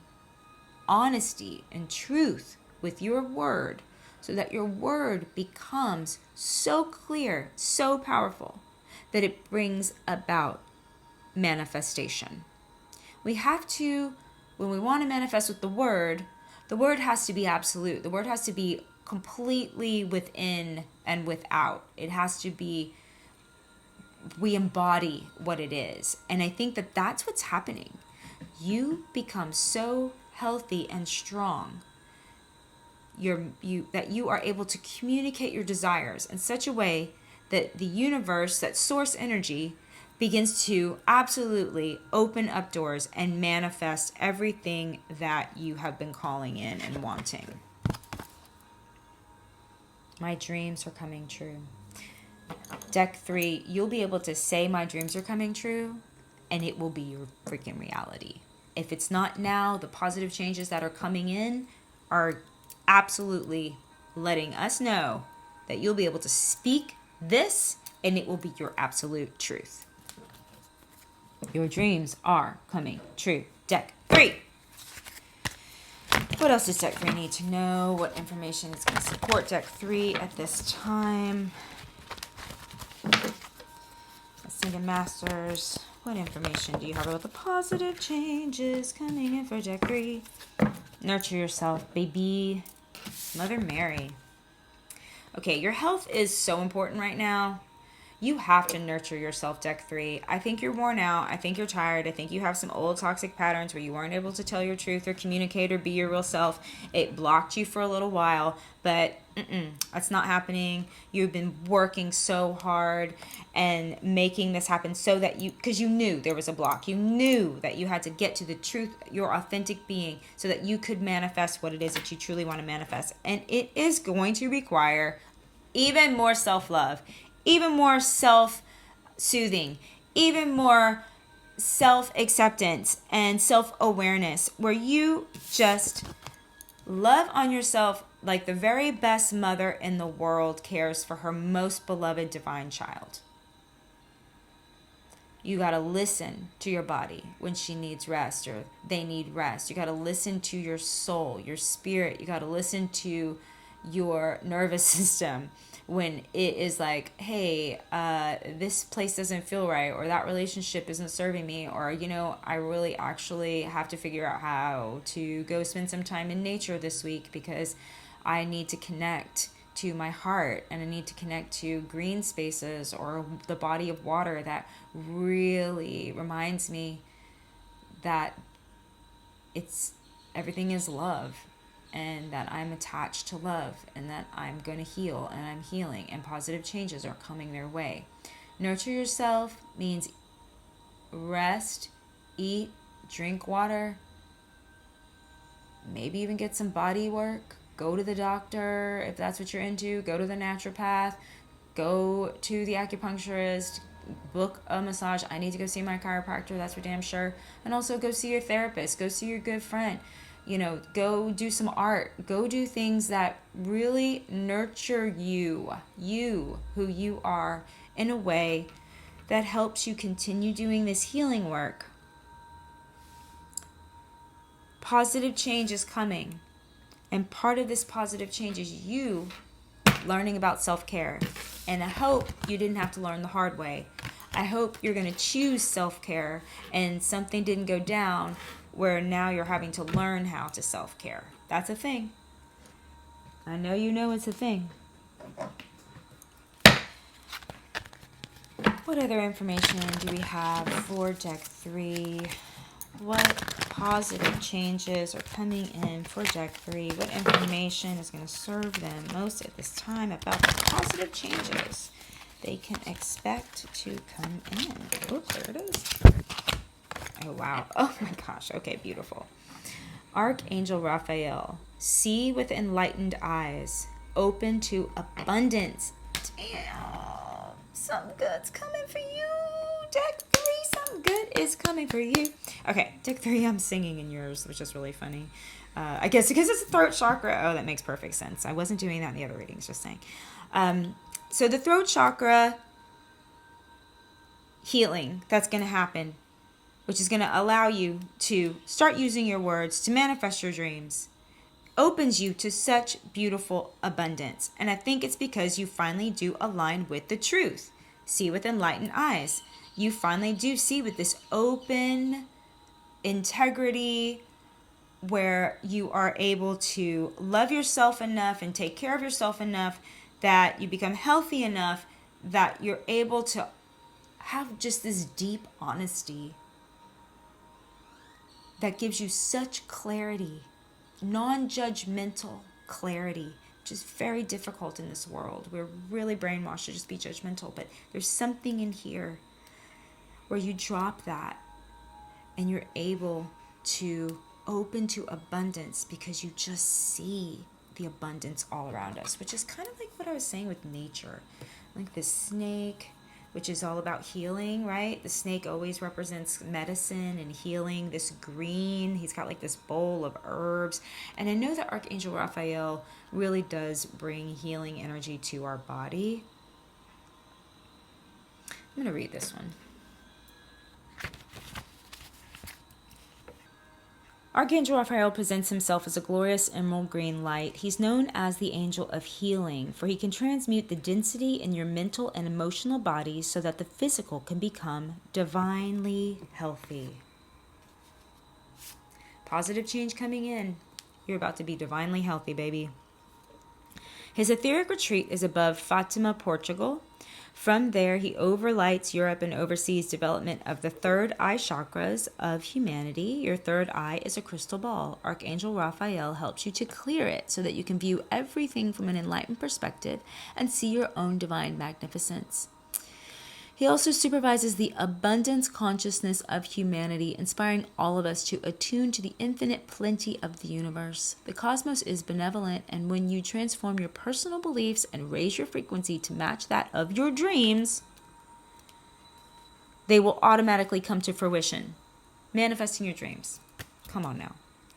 honesty, and truth with your word, so that your word becomes so clear, so powerful, that it brings about manifestation. We have to, when we want to manifest with the word has to be absolute. The word has to be completely within and without. It has to be, we embody what it is. And I think that that's what's happening. You become so healthy and strong that you are able to communicate your desires in such a way that the universe, that source energy, begins to absolutely open up doors and manifest everything that you have been calling in and wanting. My dreams are coming true. Deck 3, you'll be able to say my dreams are coming true, and it will be your freaking reality. If it's not now, the positive changes that are coming in are absolutely letting us know that you'll be able to speak this, and it will be your absolute truth. Your dreams are coming true. Deck 3. What else does Deck 3 need to know? What information is going to support Deck 3 at this time? Ascended Masters, what information do you have about the positive changes coming in for Deck 3? Nurture yourself, baby. Mother Mary. Okay, your health is so important right now. You have to nurture yourself, Deck 3. I think you're worn out. I think you're tired. I think you have some old toxic patterns where you weren't able to tell your truth or communicate or be your real self. It blocked you for a little while, but that's not happening. You've been working so hard and making this happen so that because you knew there was a block. You knew that you had to get to the truth, your authentic being, so that you could manifest what it is that you truly want to manifest. And it is going to require even more self-love, even more self-soothing, even more self-acceptance and self-awareness, where you just love on yourself like the very best mother in the world cares for her most beloved divine child. You got to listen to your body when she needs rest or they need rest. You got to listen to your soul, your spirit. You got to listen to your nervous system when it is like, hey, this place doesn't feel right, or that relationship isn't serving me, or, I really actually have to figure out how to go spend some time in nature this week because I need to connect to my heart and I need to connect to green spaces or the body of water that really reminds me that everything is love, and that I'm attached to love, and that I'm going to heal, and I'm healing, and positive changes are coming their way. Nurture yourself means rest, eat, drink water, maybe even get some body work. Go to the doctor if that's what you're into. Go to the naturopath. Go to the acupuncturist. Book a massage. I need to go see my chiropractor, that's for damn sure. And also go see your therapist. Go see your good friend. Go do some art. Go do things that really nurture you who you are, in a way that helps you continue doing this healing work. Positive change is coming. And part of this positive change is you learning about self-care. And I hope you didn't have to learn the hard way. I hope you're going to choose self-care and something didn't go down where now you're having to learn how to self-care. That's a thing. I know you know it's a thing. What other information do we have for deck 3? What positive changes are coming in for deck 3? What information is going to serve them most at this time about the positive changes they can expect to come in? Oops, there it is. Oh, wow. Oh, my gosh. Okay, beautiful. Archangel Raphael, see with enlightened eyes, open to abundance. Damn, something good's coming for you. Deck 3, something good is coming for you. Okay, deck 3, I'm singing in yours, which is really funny. I guess because it's the throat chakra. Oh, that makes perfect sense. I wasn't doing that in the other readings, just saying. So the throat chakra healing that's going to happen, which is going to allow you to start using your words to manifest your dreams, opens you to such beautiful abundance. And I think it's because you finally do align with the truth. See with enlightened eyes. You finally do see with this open integrity where you are able to love yourself enough and take care of yourself enough that you become healthy enough that you're able to have just this deep honesty that gives you such clarity, non-judgmental clarity, which is very difficult in this world. We're really brainwashed to just be judgmental, but there's something in here where you drop that and you're able to open to abundance because you just see the abundance all around us, which is kind of like what I was saying with nature. Like the snake, which is all about healing, right? The snake always represents medicine and healing. This green, he's got like this bowl of herbs. And I know that Archangel Raphael really does bring healing energy to our body. I'm going to read this one. Archangel Raphael presents himself as a glorious emerald green light. He's known as the angel of healing, for he can transmute the density in your mental and emotional bodies so that the physical can become divinely healthy. Positive change coming in. You're about to be divinely healthy, baby. His etheric retreat is above Fatima, Portugal. From there, he overlights Europe and oversees development of the third eye chakras of humanity. Your third eye is a crystal ball. Archangel Raphael helps you to clear it so that you can view everything from an enlightened perspective and see your own divine magnificence. He also supervises the abundance consciousness of humanity, inspiring all of us to attune to the infinite plenty of the universe. The cosmos is benevolent, and when you transform your personal beliefs and raise your frequency to match that of your dreams, they will automatically come to fruition. Manifesting your dreams. Come on now.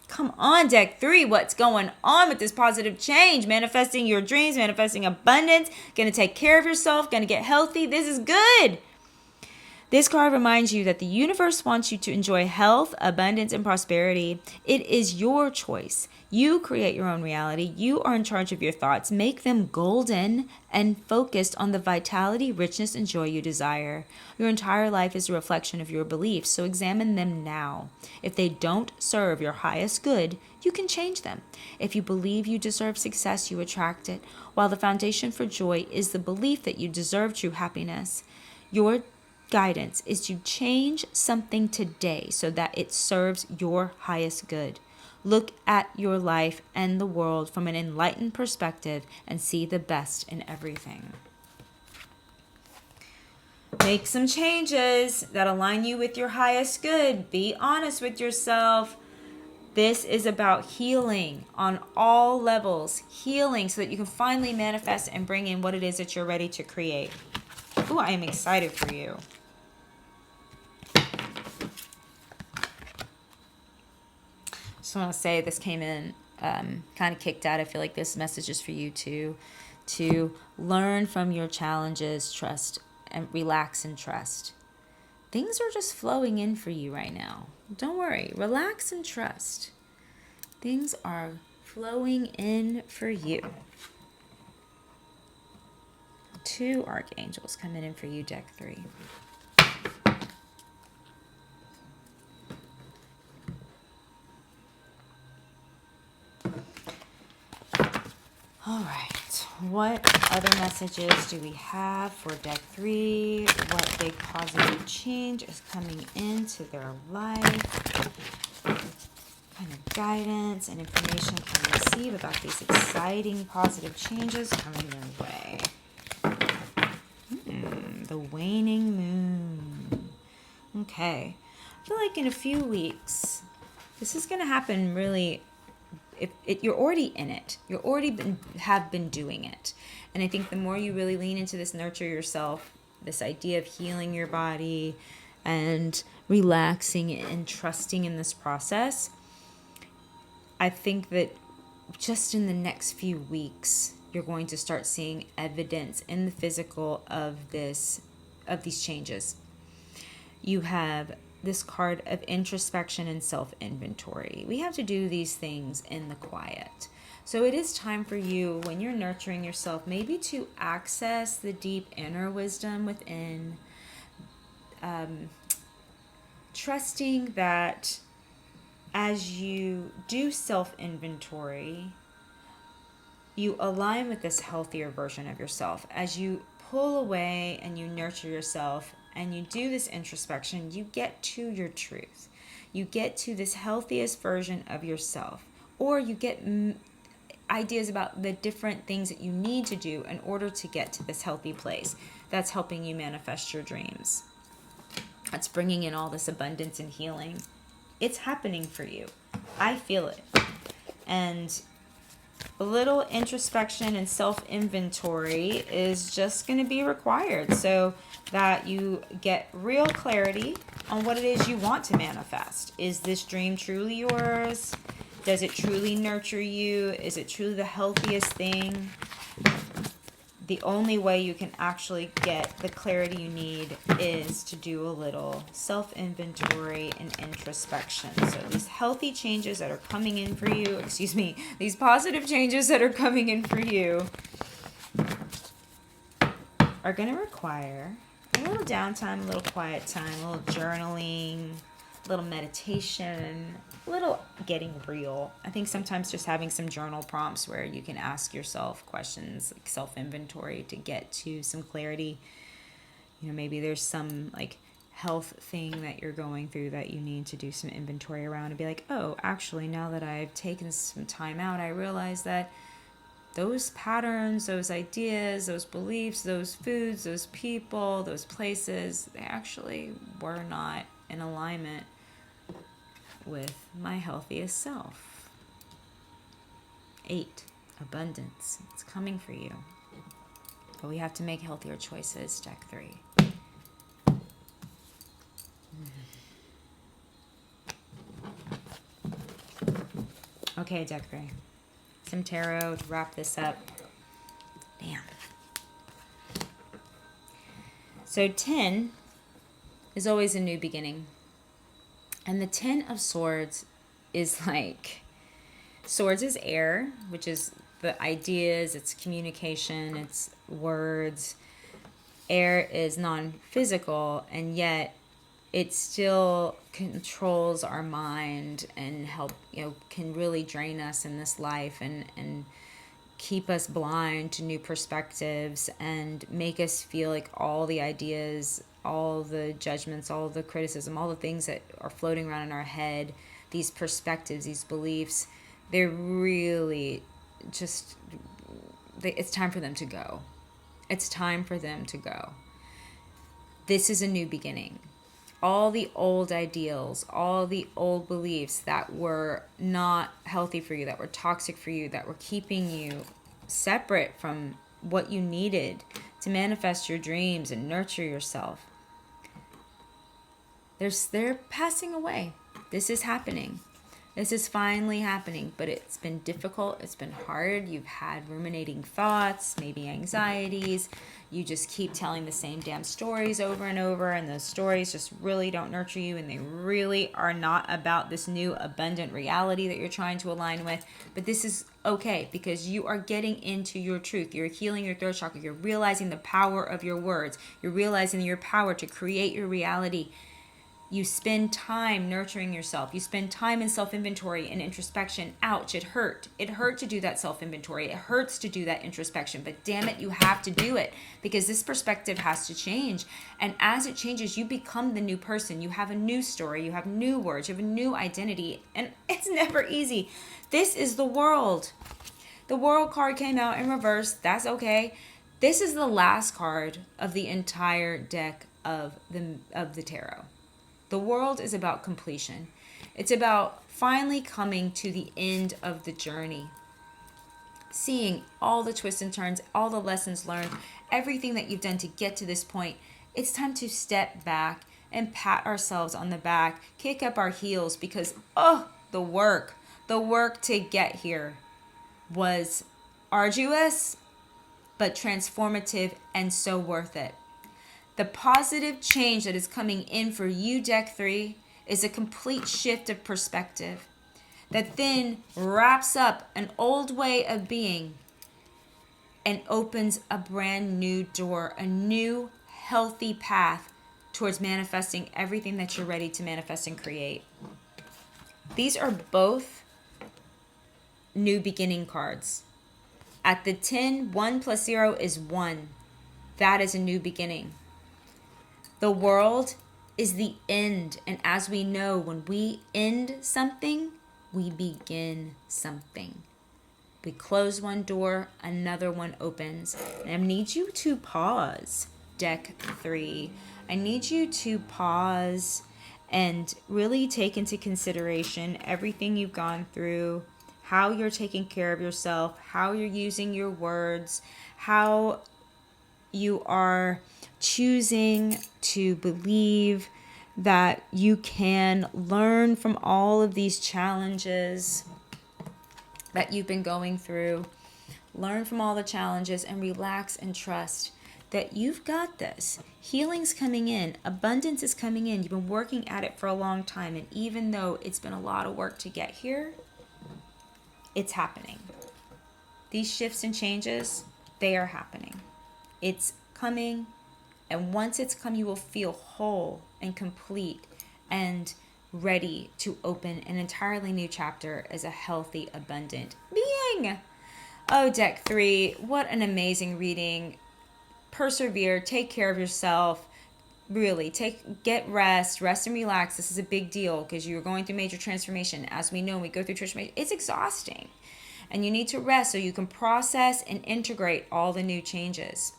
Come on, deck 3. What's going on with this positive change? Manifesting your dreams, manifesting abundance, going to take care of yourself, going to get healthy. This is good. This card reminds you that the universe wants you to enjoy health, abundance, and prosperity. It is your choice. You create your own reality. You are in charge of your thoughts. Make them golden and focused on the vitality, richness, and joy you desire. Your entire life is a reflection of your beliefs, so examine them now. If they don't serve your highest good, you can change them. If you believe you deserve success, you attract it, while the foundation for joy is the belief that you deserve true happiness. Your guidance is to change something today so that it serves your highest good. Look at your life and the world from an enlightened perspective and see the best in everything. Make some changes that align you with your highest good. Be honest with yourself. This is about healing on all levels. Healing so that you can finally manifest and bring in what it is that you're ready to create. Ooh, I am excited for you. Just want to say this came in kind of kicked out. I feel like this message is for you too, to learn from your challenges, trust, and relax and trust. Things are just flowing in for you right now. Don't worry. Relax and trust. Things are flowing in for you. 2 archangels coming in for you, deck 3. All right. What other messages do we have for deck 3? What big positive change is coming into their life? What kind of guidance and information can we receive about these exciting positive changes coming their way? The waning moon. Okay. I feel like in a few weeks, this is going to happen really. You're already in it. You're already have been doing it. And I think the more you really lean into this nurture yourself, this idea of healing your body and relaxing and trusting in this process, I think that just in the next few weeks, you're going to start seeing evidence in the physical of these changes. You have this card of introspection and self-inventory. We have to do these things in the quiet. So it is time for you, when you're nurturing yourself, maybe to access the deep inner wisdom within, trusting that as you do self-inventory, you align with this healthier version of yourself. As you pull away and you nurture yourself, and you do this introspection, you get to your truth. You get to this healthiest version of yourself. Or you get ideas about the different things that you need to do in order to get to this healthy place. That's helping you manifest your dreams. That's bringing in all this abundance and healing. It's happening for you. I feel it. And a little introspection and self-inventory is just going to be required so that you get real clarity on what it is you want to manifest. Is this dream truly yours? Does it truly nurture you? Is it truly the healthiest thing? The only way you can actually get the clarity you need is to do a little self-inventory and introspection. So these healthy changes that are coming in for you, these positive changes that are coming in for you are going to require a little downtime, a little quiet time, a little journaling, a little meditation, a little getting real. I think sometimes just having some journal prompts where you can ask yourself questions, like self-inventory, to get to some clarity. Maybe there's some like health thing that you're going through that you need to do some inventory around and be like, oh, actually, now that I've taken some time out, I realize that those patterns, those ideas, those beliefs, those foods, those people, those places, they actually were not in alignment with my healthiest self. 8, abundance. It's coming for you. But we have to make healthier choices, deck 3. Okay, deck 3. Some tarot to wrap this up. Damn. So 10 is always a new beginning. And the 10 of Swords is like, Swords is air, which is the ideas, it's communication, it's words. Air is non-physical, and yet it still controls our mind and can really drain us in this life and keep us blind to new perspectives and make us feel like all the ideas, all the judgments, all the criticism, all the things that are floating around in our head, these perspectives, these beliefs, they're really just, it's time for them to go. It's time for them to go. This is a new beginning. All the old ideals, all the old beliefs that were not healthy for you, that were toxic for you, that were keeping you separate from what you needed to manifest your dreams and nurture yourself, they're passing away. This is happening. This is finally happening, but it's been difficult. It's been hard. You've had ruminating thoughts, maybe anxieties. You just keep telling the same damn stories over and over, and those stories just really don't nurture you, and they really are not about this new abundant reality that you're trying to align with. But this is okay, because you are getting into your truth. You're healing your third chakra. You're realizing the power of your words. You're realizing your power to create your reality. You spend time nurturing yourself. You spend time in self-inventory and introspection. Ouch, it hurt. It hurt to do that self-inventory. It hurts to do that introspection, but damn it, you have to do it because this perspective has to change. And as it changes, you become the new person. You have a new story. You have new words. You have a new identity. And it's never easy. This is the world. The world card came out in reverse. That's okay. This is the last card of the entire deck of the tarot. The world is about completion. It's about finally coming to the end of the journey. Seeing all the twists and turns, all the lessons learned, everything that you've done to get to this point. It's time to step back and pat ourselves on the back, kick up our heels because, the work to get here was arduous, but transformative and so worth it. The positive change that is coming in for you, Deck 3, is a complete shift of perspective that then wraps up an old way of being and opens a brand new door, a new healthy path towards manifesting everything that you're ready to manifest and create. These are both new beginning cards. At the 10, 1 plus 0 is 1. That is a new beginning. The world is the end. And as we know, when we end something, we begin something. We close one door, another one opens. And I need you to pause, Deck 3. I need you to pause and really take into consideration everything you've gone through, how you're taking care of yourself, how you're using your words, how you are choosing to believe that you can learn from all of these challenges that you've been going through. Learn from all the challenges and relax and trust that you've got this. Healing's coming in. Abundance is coming in. You've been working at it for a long time. And even though it's been a lot of work to get here, it's happening. These shifts and changes, they are happening. It's coming. And once it's come, you will feel whole and complete and ready to open an entirely new chapter as a healthy, abundant being. Oh, Deck 3, what an amazing reading. Persevere, take care of yourself. Really, get rest and relax. This is a big deal because you're going through major transformation. As we know, when we go through transformation, it's exhausting. And you need to rest so you can process and integrate all the new changes.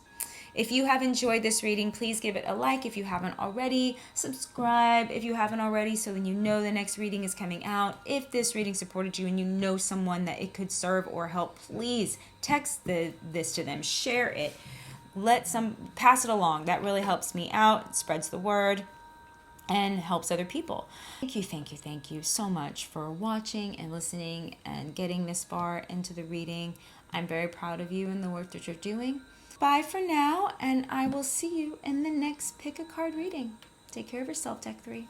If you have enjoyed this reading, please give it a like. If you haven't already, subscribe if you haven't already, so then you know the next reading is coming out. If this reading supported you and you know someone that it could serve or help, please text this to them, share it, pass it along. That really helps me out. It spreads the word and helps other people. Thank you so much for watching and listening and getting this far into the reading. I'm very proud of you and the work that you're doing. Bye for now, and I will see you in the next Pick a Card reading. Take care of yourself, Deck 3.